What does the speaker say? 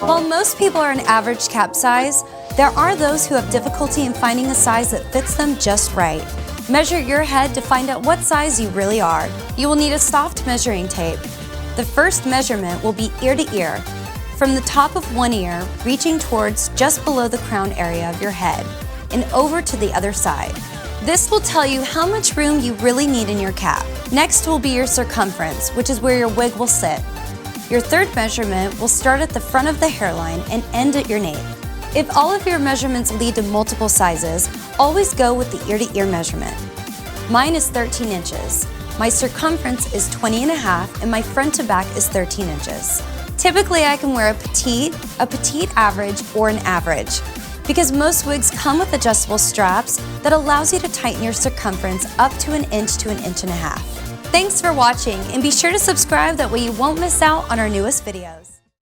While most people are an average cap size, there are those who have difficulty in finding a size that fits them just right. Measure your head to find out what size you really are. You will need a soft measuring tape. The first measurement will be ear to ear, from the top of one ear, reaching towards just below the crown area of your head, and over to the other side. This will tell you how much room you really need in your cap. Next will be your circumference, which is where your wig will sit. Your third measurement will start at the front of the hairline and end at your nape. If all of your measurements lead to multiple sizes, always go with the ear-to-ear measurement. Mine is 13 inches. My circumference is 20 and a half, and my front to back is 13 inches. Typically, I can wear a petite average, or an average, because most wigs come with adjustable straps that allows you to tighten your circumference up to an inch to an inch and a half. Thanks for watching, and be sure to subscribe, that way you won't miss out on our newest videos.